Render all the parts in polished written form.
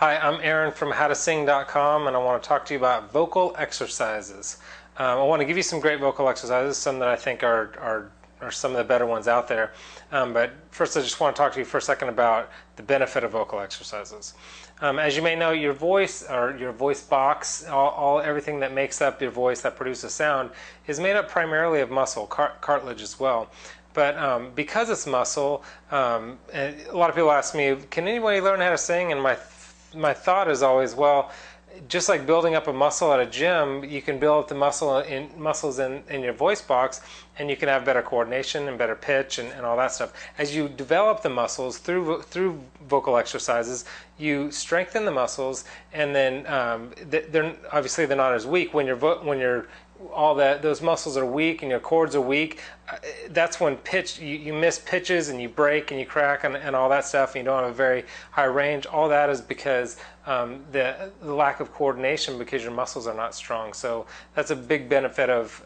Hi, I'm Aaron from howtosing.com, and I want to talk to you about vocal exercises. I want to give you some great vocal exercises, some that I think are some of the better ones out there. But first, I just want to talk to you for a second about the benefit of vocal exercises. As you may know, your voice, or your voice box, everything that makes up your voice that produces sound, is made up primarily of muscle, cartilage as well. But because it's muscle, and a lot of people ask me, can anybody learn how to sing? And my thought is always, well, just like building up a muscle at a gym, you can build up the muscles in your voice box, and you can have better coordination and better pitch and all that stuff. As you develop the muscles through vocal exercises, you strengthen the muscles, and then they're not as weak when those muscles are weak and your chords are weak. That's when you miss pitches and you break and you crack and all that stuff, and you don't have a very high range. All that is because the lack of coordination, because your muscles are not strong. So that's a big benefit of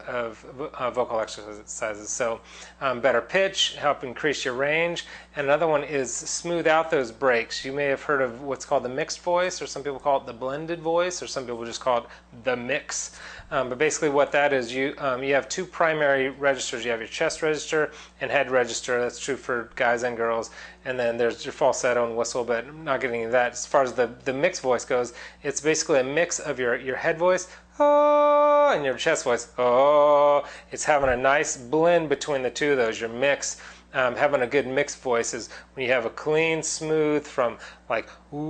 vocal exercises. So better pitch, help increase your range. And another one is smooth out those breaks. You may have heard of what's called the mixed voice, or some people call it the blended voice, or some people just call it the mix. But basically what that is, you have two primary registers. You have your chest register and head register. That's true for guys and girls. And then there's your falsetto and whistle, but I'm not getting into that. As far as the mixed voice goes, it's basically a mix of your head voice, oh, and your chest voice, oh. It's having a nice blend between the two of those, your mix. Having a good mixed voice is when you have a clean, smooth from like ooh,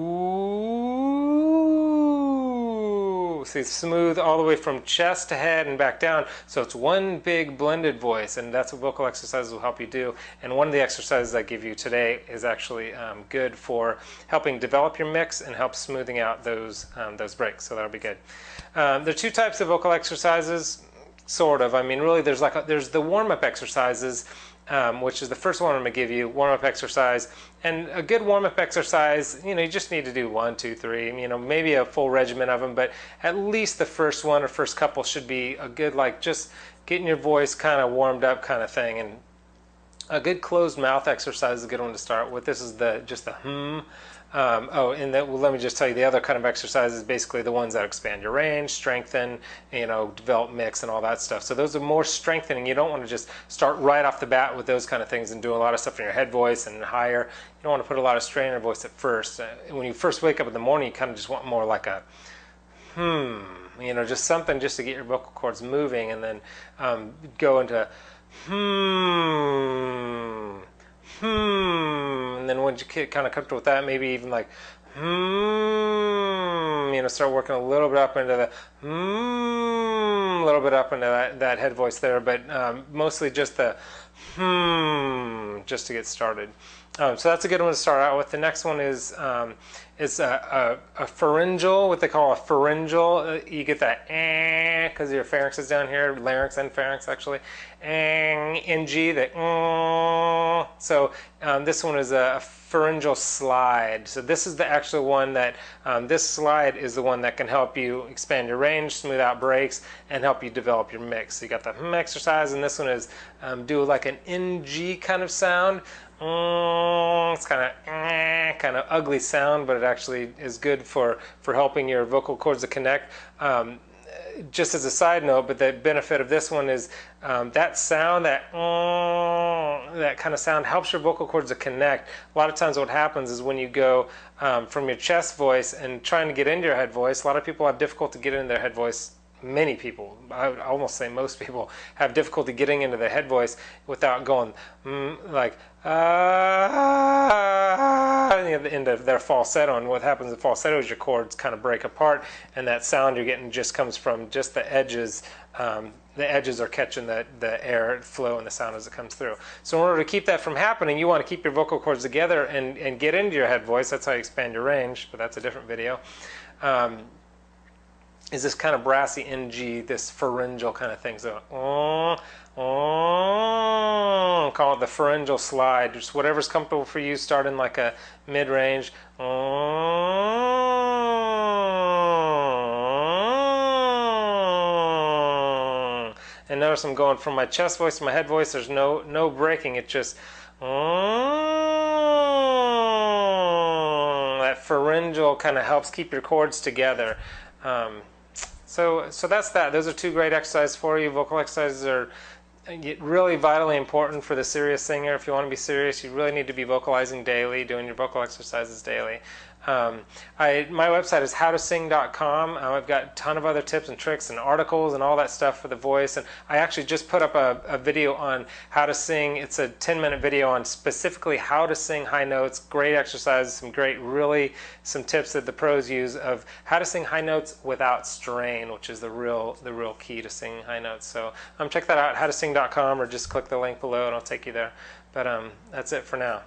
see, smooth all the way from chest to head and back down. So it's one big blended voice, and that's what vocal exercises will help you do. And one of the exercises I give you today is actually good for helping develop your mix and help smoothing out those breaks. So that'll be good. There are two types of vocal exercises, sort of. I mean, really, there's the warm-up exercises. Which is the first one I'm going to give you, warm-up exercise. And a good warm-up exercise, you just need to do 1, 2, 3, maybe a full regimen of them, but at least the first one or first couple should be a good, like, just getting your voice kind of warmed up kind of thing. And a good closed mouth exercise is a good one to start with. This is just the hmm. Let me just tell you, the other kind of exercise is basically the ones that expand your range, strengthen, develop mix and all that stuff. So those are more strengthening. You don't want to just start right off the bat with those kind of things and do a lot of stuff in your head voice and higher. You don't want to put a lot of strain in your voice at first. When you first wake up in the morning, you kind of just want more like a just something just to get your vocal cords moving, and then go into and then once you get kind of comfortable with that, maybe even like start working a little bit up into the a little bit up into that head voice there, but mostly just the just to get started. So that's a good one to start out with. The next one is a pharyngeal, what they call a pharyngeal. You get that because your pharynx is down here, larynx and pharynx actually. NG, the So this one is a pharyngeal slide. So this is the actual one that, this slide is the one that can help you expand your range, smooth out breaks, and help you develop your mix. So you got the exercise, and this one is do like an NG kind of sound. It's kind of ugly sound, but it actually is good for helping your vocal cords to connect. Just as a side note, but the benefit of this one is that sound, that kind of sound helps your vocal cords to connect. A lot of times what happens is when you go from your chest voice and trying to get into your head voice, a lot of people have difficulty getting into their head voice. Many people, I would almost say most people, have difficulty getting into the head voice without going like into their falsetto. And what happens in falsetto is your cords kind of break apart, and that sound you're getting just comes from just the edges. The edges are catching the air flow and the sound as it comes through. So in order to keep that from happening, you want to keep your vocal cords together and get into your head voice. That's how you expand your range, but that's a different video. Is this kind of brassy NG, this pharyngeal kind of thing. So, call it the pharyngeal slide. Just whatever's comfortable for you. Start in like a mid-range. And notice I'm going from my chest voice to my head voice. There's no breaking. It's just that pharyngeal kind of helps keep your chords together. So that's that. Those are two great exercises for you. Vocal exercises are really vitally important for the serious singer. If you want to be serious, you really need to be vocalizing daily, doing your vocal exercises daily. My website is howtosing.com. I've got a ton of other tips and tricks and articles and all that stuff for the voice. And I actually just put up a video on how to sing. It's a 10-minute video on specifically how to sing high notes. Great exercises, some tips that the pros use of how to sing high notes without strain, which is the real key to singing high notes. So check that out, howtosing.com, or just click the link below and I'll take you there. But that's it for now.